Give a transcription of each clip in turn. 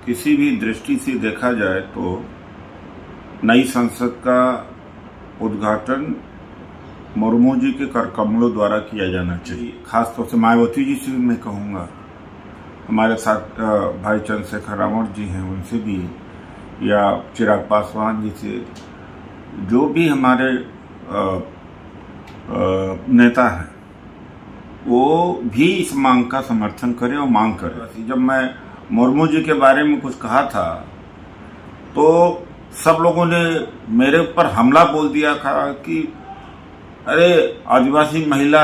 किसी भी दृष्टि से देखा जाए तो नई संसद का उद्घाटन मुर्मू जी के कर कमलों द्वारा किया जाना चाहिए। खासतौर से मायावती जी से मैं कहूँगा, हमारे साथ भाई चंद्रशेखर रावण जी हैं, उनसे भी, या चिराग पासवान जी से, जो भी हमारे नेता हैं, वो भी इस मांग का समर्थन करें और मांग करें। जब मैं मुर्मू जी के बारे में कुछ कहा था तो सब लोगों ने मेरे ऊपर हमला बोल दिया था कि अरे आदिवासी महिला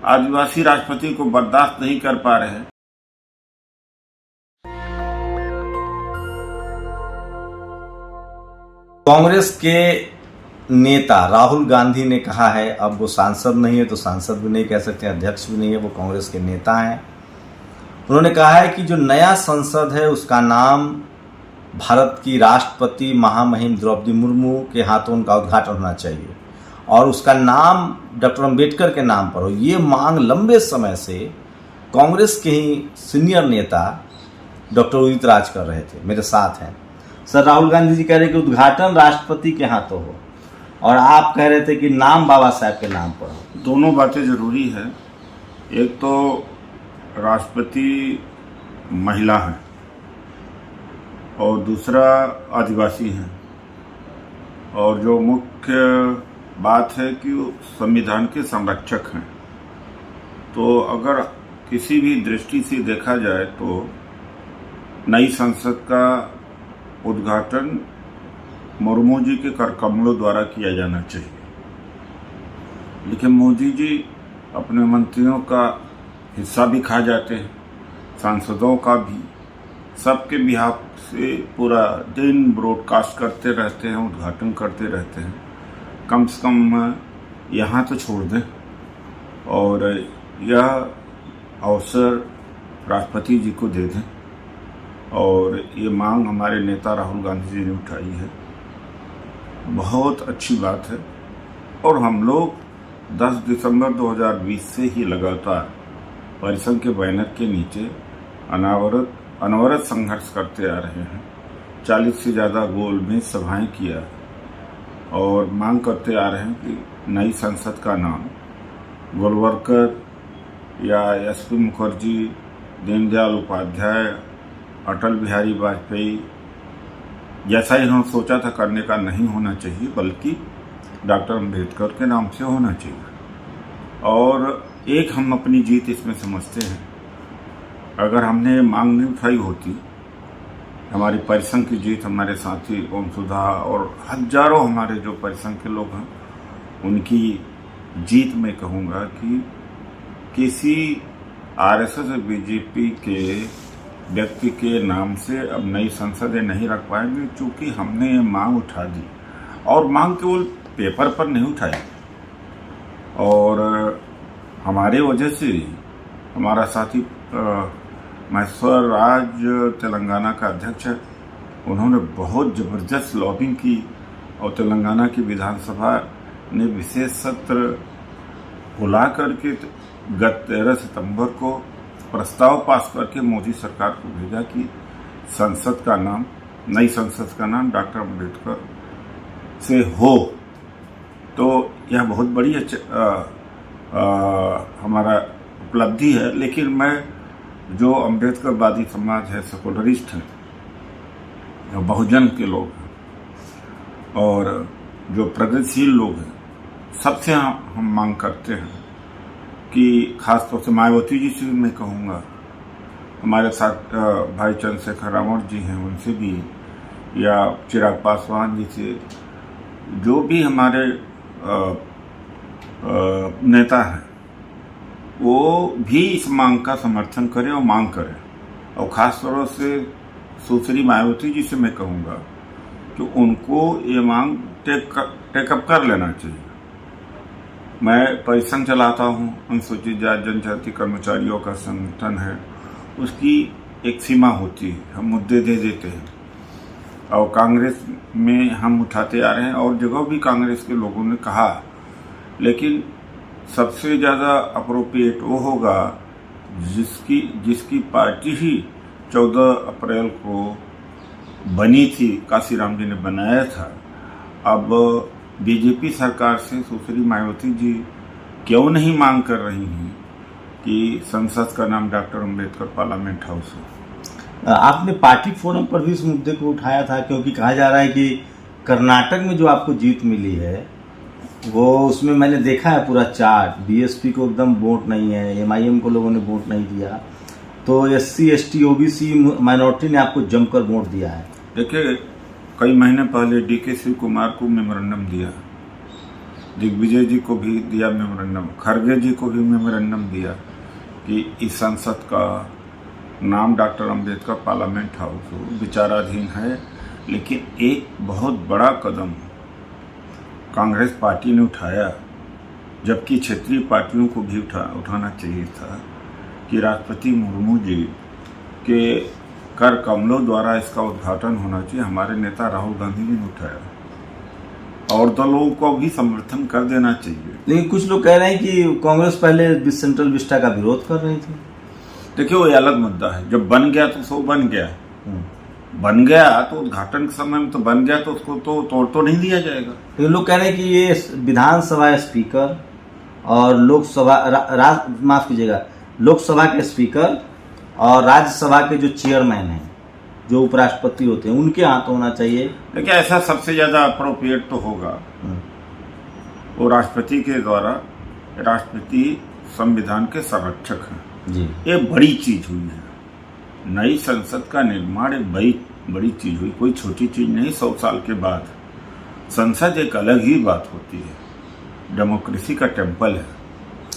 आदिवासी राष्ट्रपति को बर्दाश्त नहीं कर पा रहे हैं। कांग्रेस के नेता राहुल गांधी ने कहा है, अब वो सांसद नहीं है तो सांसद भी नहीं कह सकते, अध्यक्ष भी नहीं है, वो कांग्रेस के नेता हैं। उन्होंने कहा है कि जो नया संसद है उसका नाम भारत की राष्ट्रपति महामहिम द्रौपदी मुर्मू के हाथों उनका उद्घाटन होना चाहिए और उसका नाम डॉक्टर अम्बेडकर के नाम पर हो। ये मांग लंबे समय से कांग्रेस के ही सीनियर नेता डॉक्टर उदित राज कर रहे थे, मेरे साथ हैं। सर, राहुल गांधी जी कह रहे कि उद्घाटन राष्ट्रपति के हाथों हो और आप कह रहे थे कि नाम बाबा साहब के नाम पर हो। दोनों बातें जरूरी है। एक तो राष्ट्रपति महिला है और दूसरा आदिवासी है, और जो मुख्य बात है कि वो संविधान के संरक्षक हैं। तो अगर किसी भी दृष्टि से देखा जाए तो नई संसद का उद्घाटन मुर्मू जी के कर कमलों द्वारा किया जाना चाहिए। लेकिन मोदी जी अपने मंत्रियों का हिस्सा भी खा जाते हैं, सांसदों का भी, सबके बिहाफ से पूरा दिन ब्रॉडकास्ट करते रहते हैं, उद्घाटन करते रहते हैं। कम से कम यहाँ तो छोड़ दें और यह अवसर राष्ट्रपति जी को दे दें। और ये मांग हमारे नेता राहुल गांधी जी ने उठाई है, बहुत अच्छी बात है। और हम लोग 10 दिसंबर 2020 से ही लगातार परिसंघ के बैनर के नीचे अनवरत संघर्ष करते आ रहे हैं। 40 से ज़्यादा गोल में सभाएं किया और मांग करते आ रहे हैं कि नई संसद का नाम गोलवलकर या एसपी मुखर्जी, दीनदयाल उपाध्याय, अटल बिहारी वाजपेयी जैसा इन्होंने सोचा था करने का नहीं होना चाहिए, बल्कि डॉक्टर अम्बेडकर के नाम से होना चाहिए। और एक हम अपनी जीत इसमें समझते हैं। अगर हमने मांग नहीं उठाई होती, हमारी परिसंघ की जीत, हमारे साथी ओम सुधा और हजारों हमारे जो परिसंघ के लोग हैं उनकी जीत, मैं कहूँगा कि किसी आरएसएस और बीजेपी के व्यक्ति के नाम से अब नई संसदें नहीं रख पाएंगे, क्योंकि हमने ये मांग उठा दी। और मांग केवल पेपर पर नहीं उठाई, और हमारे वजह से हमारा साथी महेश्वर राज तेलंगाना का अध्यक्ष है, उन्होंने बहुत ज़बरदस्त लॉबिंग की और तेलंगाना की विधानसभा ने विशेष सत्र बुला करके गत 13 सितंबर को प्रस्ताव पास करके मोदी सरकार को भेजा कि संसद का नाम, नई संसद का नाम डॉक्टर अम्बेडकर से हो। तो यह बहुत बड़ी हमारा उपलब्धि है। लेकिन मैं, जो अम्बेडकरवादी समाज है, सेकुलरिस्ट है, जो बहुजन के लोग हैं और जो प्रगतिशील लोग हैं, सबसे हम मांग करते हैं कि खासतौर से मायावती जी से मैं कहूँगा, हमारे साथ भाई चंद्रशेखर रावण जी हैं, उनसे भी, या चिराग पासवान जी से, जो भी हमारे नेता हैं, वो भी इस मांग का समर्थन करें और मांग करें। और ख़ास तौर से सुश्री मायावती जी से मैं कहूँगा कि उनको ये मांग टेकअप कर लेना चाहिए। मैं परिसंघ चलाता हूँ, अनुसूचित जाति जनजाति कर्मचारियों का संगठन है, उसकी एक सीमा होती है, हम मुद्दे दे देते हैं और कांग्रेस में हम उठाते आ रहे हैं और जगह भी कांग्रेस के लोगों ने कहा। लेकिन सबसे ज़्यादा अप्रोप्रिएट वो होगा जिसकी पार्टी ही 14 अप्रैल को बनी थी, काशीराम जी ने बनाया था। अब बीजेपी सरकार से सुश्री मायावती जी क्यों नहीं मांग कर रही हैं कि संसद का नाम डॉक्टर अम्बेडकर पार्लियामेंट हाउस हो? आपने पार्टी फोरम पर भी इस मुद्दे को उठाया था, क्योंकि कहा जा रहा है कि कर्नाटक में जो आपको जीत मिली है वो, उसमें मैंने देखा है पूरा चार्ट, बीएसपी को एकदम वोट नहीं है, एमआईएम को लोगों ने वोट नहीं दिया, तो एससी एसटी ओबीसी माइनॉरिटी ने आपको जमकर वोट दिया है। देखिए, कई महीने पहले डीके शिव कुमार को मेमोरेंडम दिया, दिग्विजय जी को भी दिया मेमोरेंडम, खड़गे जी को भी मेमोरेंडम दिया कि इस संसद का नाम डॉक्टर अम्बेडकर पार्लियामेंट हाउस हो, विचाराधीन है। लेकिन एक बहुत बड़ा कदम कांग्रेस पार्टी ने उठाया, जबकि क्षेत्रीय पार्टियों को भी उठाना चाहिए था, कि राष्ट्रपति मुर्मू जी के कर कमलों द्वारा इसका उद्घाटन होना चाहिए। हमारे नेता राहुल गांधी जी ने उठाया और दलों को भी समर्थन कर देना चाहिए। लेकिन कुछ लोग कह रहे हैं कि कांग्रेस पहले सेंट्रल विस्टा का विरोध कर रही थी। देखिए, वो अलग मुद्दा है। जब बन गया तो सो बन गया, बन गया तो उद्घाटन के समय में तो बन गया, तो उसको तो तोड़ तो नहीं दिया जाएगा। तो लोग कह रहे हैं कि ये विधानसभा स्पीकर और लोकसभा माफ कीजिएगा, लोकसभा के स्पीकर और राज्यसभा के जो चेयरमैन हैं, जो उपराष्ट्रपति होते हैं, उनके हाथ होना चाहिए। देखिए, ऐसा सबसे ज्यादा अप्रोप्रिएट तो होगा वो राष्ट्रपति के द्वारा। राष्ट्रपति संविधान के संरक्षक हैं जी। ये बड़ी चीज हुई है, नई संसद का निर्माण एक बड़ी चीज हुई, कोई छोटी चीज नहीं। 100 साल के बाद संसद एक अलग ही बात होती है, डेमोक्रेसी का टेम्पल है।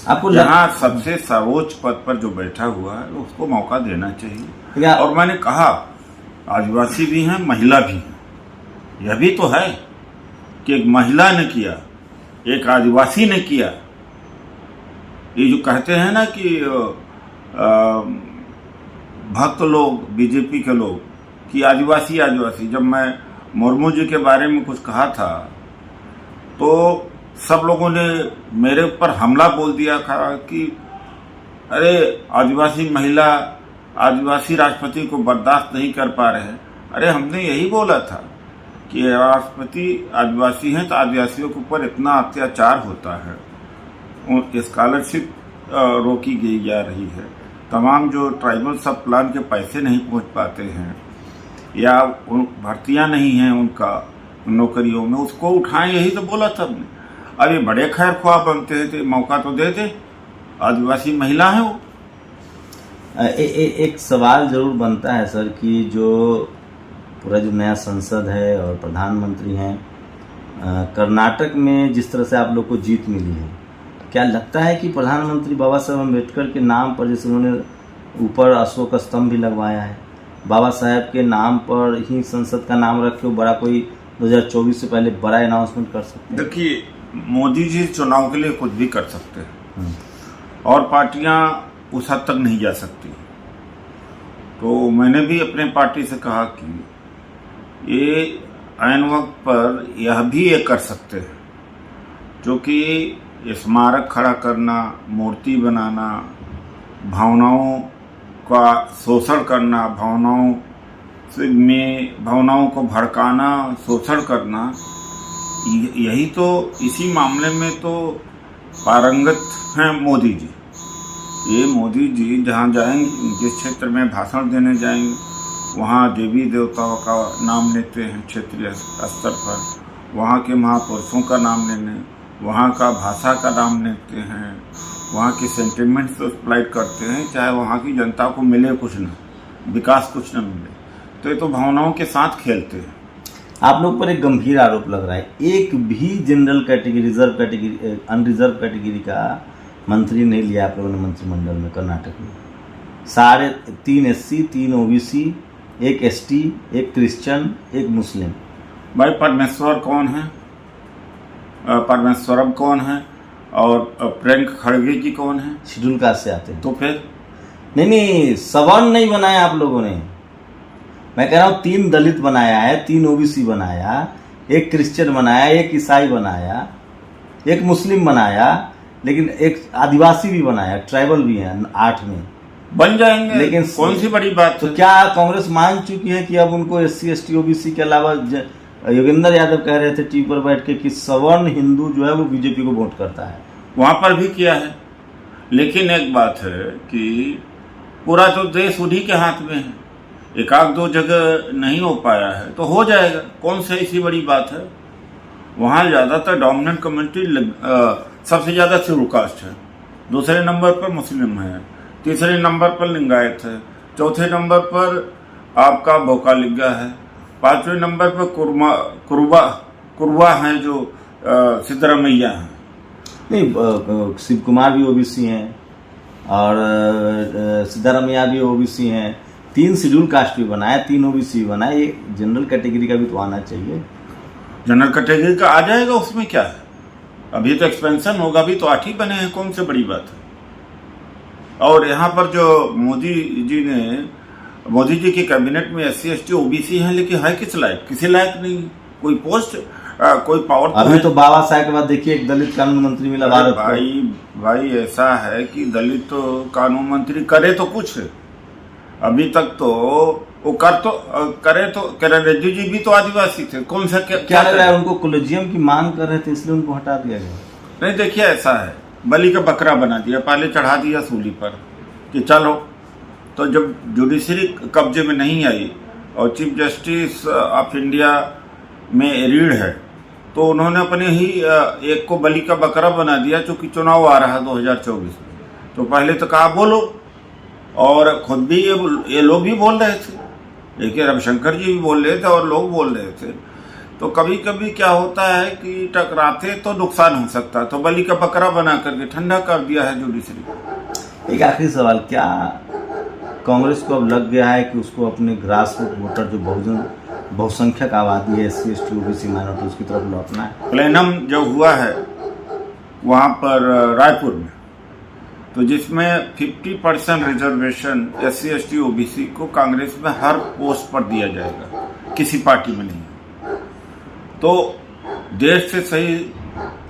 आपको यहाँ सबसे सर्वोच्च पद पर जो बैठा हुआ है उसको मौका देना चाहिए। और मैंने कहा, आदिवासी भी हैं, महिला भी हैं। यह भी तो है कि एक महिला ने किया, एक आदिवासी ने किया। ये जो कहते हैं ना कि भक्त लोग, बीजेपी के लोग, कि आदिवासी आदिवासी, जब मैं मुर्मू जी के बारे में कुछ कहा था तो सब लोगों ने मेरे ऊपर हमला बोल दिया था कि अरे आदिवासी महिला, आदिवासी राष्ट्रपति को बर्दाश्त नहीं कर पा रहे हैं। अरे हमने यही बोला था कि राष्ट्रपति आदिवासी हैं तो आदिवासियों के ऊपर इतना अत्याचार होता है, स्कॉलरशिप रोकी गई जा रही है, तमाम जो ट्राइबल सब प्लान के पैसे नहीं पहुंच पाते हैं, या भर्तियां नहीं हैं उनका नौकरियों में, उसको उठाएं, यही तो बोला था हमने। अरे बड़े खैर ख्वाह बनते हैं तो मौका तो दे दे, आदिवासी महिला है वो। एक सवाल जरूर बनता है सर कि जो पूरा जो नया संसद है और प्रधानमंत्री हैं, कर्नाटक में जिस तरह से आप लोग को जीत मिली है, क्या लगता है कि प्रधानमंत्री बाबा साहेब अम्बेडकर के नाम पर, जैसे उन्होंने ऊपर अशोक स्तंभ भी लगवाया है, बाबा साहेब के नाम पर ही संसद का नाम रख के बड़ा कोई 2024 से पहले बड़ा अनाउंसमेंट कर सकते हैं? देखिए, मोदी जी चुनाव के लिए कुछ भी कर सकते हैं और पार्टियां उस हद तक नहीं जा सकती। तो मैंने भी अपने पार्टी से कहा कि ये ऐन वक्त पर यह भी ये कर सकते हैं, जो कि स्मारक खड़ा करना, मूर्ति बनाना, भावनाओं का शोषण करना, भावनाओं को भड़काना, शोषण करना, यही तो, इसी मामले में तो पारंगत हैं मोदी जी। ये मोदी जी जहाँ जाएंगे, जिस क्षेत्र में भाषण देने जाएंगे, वहाँ देवी देवताओं का नाम लेते हैं, क्षेत्रीय स्तर पर वहाँ के महापुरुषों का नाम लेने, वहाँ का भाषा का नाम लेते हैं, वहाँ के सेंटिमेंट्स को एक्सप्लॉइट करते हैं, चाहे वहाँ की जनता को मिले कुछ न, विकास कुछ न मिले, तो ये तो भावनाओं के साथ खेलते हैं। आप लोग पर एक गंभीर आरोप लग रहा है, एक भी general category, reserve category, unreserve category का मंत्री नहीं लिया आप लोगों ने मंत्रिमंडल में कर्नाटक में। सारे 3 SC, 3 OBC, 1 ST, 1 क्रिश्चियन, 1 मुस्लिम। भाई परमेश्वर कौन है, परमेश्वरम कौन है और प्रियंक खड़गे जी कौन है? शेड्यूल कास्ट से आते हैं। तो फिर नहीं, सवर्ण नहीं बनाया आप लोगों ने। मैं कह रहा हूँ 3 दलित बनाया है, 3 OBC बनाया, 1 क्रिश्चियन बनाया, 1 ईसाई बनाया, 1 मुस्लिम बनाया, लेकिन 1 आदिवासी भी बनाया, ट्राइबल भी है 8 में। बन जाएंगे, लेकिन कौन सी बड़ी बात तो है। क्या कांग्रेस मान चुकी है कि अब उनको SC ST OBC के अलावा योगेंद्र यादव कह रहे थे टीवी पर बैठ के कि सवर्ण हिंदू जो है वो बीजेपी को वोट करता है, वहां पर भी किया है। लेकिन एक बात है कि पूरा तो देश उन्हीं के हाथ में है, एक आध दो जगह नहीं हो पाया है तो हो जाएगा, कौन सी ऐसी बड़ी बात है। वहाँ ज़्यादातर डोमिनेंट कम्युनिटी सबसे ज़्यादा शेड्यूल कास्ट है, दूसरे नंबर पर मुस्लिम है, तीसरे नंबर पर लिंगायत है, चौथे नंबर पर आपका भोकालिग्गा है, पांचवें नंबर पर कुरवा है जो सिद्धरामैया है। नहीं शिव कुमार भी OBC हैं और सिद्धारमैया भी OBC हैं, 3 शेड्यूल कास्ट भी बनाए, 3 OBC भी बनाए, ये जनरल कैटेगरी का भी तो आना चाहिए। जनरल कैटेगरी का आ जाएगा, उसमें क्या है, अभी तो एक्सपेंशन होगा, अभी तो 8 ही बने हैं, कौन सी बड़ी बात है। और यहाँ पर जो मोदी जी के कैबिनेट में SC ST OBC हैं, लेकिन है किस लायक, किसी लायक नहीं, कोई पोस्ट कोई पावर अभी तो बाबा साहब के बाद देखिए एक दलित कानून मंत्री मिला भारत को। भाई ऐसा है कि दलित तो कानून मंत्री करे तो कुछ, अभी तक तो वो करे तो किरण रिजिजू जी भी तो आदिवासी थे, कौन सा क्या लग रहा है उनको कोलेजियम की मांग कर रहे थे इसलिए उनको हटा दिया गया? नहीं, देखिए ऐसा है, बलि का बकरा बना दिया, पहले चढ़ा दिया सूली पर कि चलो, तो जब जुडिशरी कब्जे में नहीं आई और चीफ जस्टिस ऑफ इंडिया में रीढ़ है तो उन्होंने अपने ही एक को बलि का बकरा बना दिया, चूंकि चुनाव आ रहा है 2024 में। तो पहले तो कहा बोलो, और खुद भी ये लोग भी बोल रहे थे, देखिए रविशंकर जी भी बोल रहे थे और लोग बोल रहे थे। तो कभी कभी क्या होता है कि टकराते तो नुकसान हो सकता है, तो बलि का बकरा बना करके ठंडा कर दिया है जुडिशरी। एक आखिरी सवाल, क्या कांग्रेस को अब लग गया है कि उसको अपने ग्रास रूट वोटर जो बहुसंख्यक आबादी है SC ST OBC माइनॉरिटी उसकी तरफ लौटना है? प्लेनम जो हुआ है वहाँ पर रायपुर में, तो जिसमें 50% रिजर्वेशन SC ST OBC को कांग्रेस में हर पोस्ट पर दिया जाएगा, किसी पार्टी में नहीं। तो देश से सही,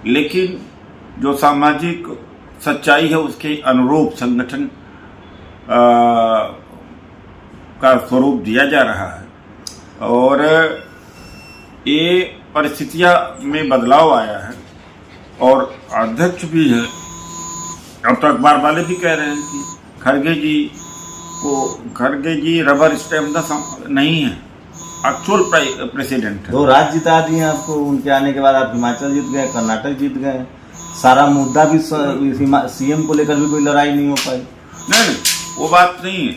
लेकिन जो सामाजिक सच्चाई है उसके अनुरूप संगठन का स्वरूप दिया जा रहा है, और ये परिस्थितियां में बदलाव आया है। और अध्यक्ष भी है, अब तो अखबार वाले भी कह रहे हैं कि खड़गे जी रबर स्टैम्प नहीं है, एक्चुअल प्रेसिडेंट है। 2 राज्य जिता दिए आपको, उनके आने के बाद आप हिमाचल जीत गए, कर्नाटक जीत गए, सारा मुद्दा भी CM को लेकर भी कोई लड़ाई नहीं हो पाई। नहीं, वो बात नहीं है,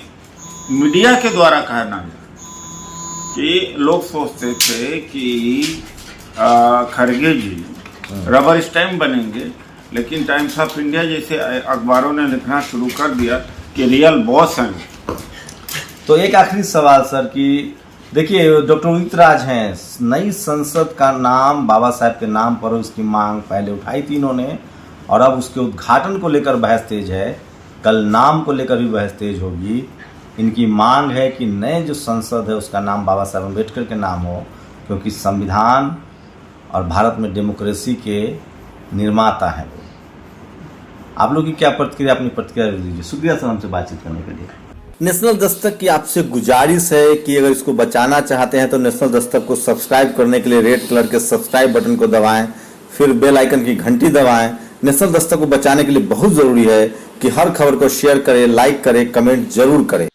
मीडिया के द्वारा कहना है कि लोग सोचते थे कि खड़गे जी रबर स्टैम्प बनेंगे, लेकिन टाइम्स ऑफ इंडिया जैसे अखबारों ने लिखना शुरू कर दिया कि रियल बॉस हैं। तो एक आखिरी सवाल सर कि देखिए डॉक्टर उदित राज हैं, नई संसद का नाम बाबा साहब के नाम पर उसकी मांग पहले उठाई थी इन्होंने, और अब उसके उद्घाटन को लेकर बहस तेज है, कल नाम को लेकर भी बहस तेज होगी। इनकी मांग है कि नए जो संसद है उसका नाम बाबा साहब अम्बेडकर के नाम हो, क्योंकि संविधान और भारत में डेमोक्रेसी के निर्माता हैं वो। आप लोग की क्या प्रतिक्रिया, अपनी प्रतिक्रिया दीजिए। शुक्रिया सर हमसे बातचीत करने के लिए। नेशनल दस्तक की आपसे गुजारिश है कि अगर इसको बचाना चाहते हैं तो नेशनल दस्तक को सब्सक्राइब करने के लिए रेड कलर के सब्सक्राइब बटन को दबाएं, फिर बेल आइकन की घंटी दबाएं। नेशनल दस्तक को बचाने के लिए बहुत जरूरी है कि हर खबर को शेयर करें, लाइक करें, कमेंट जरूर करें।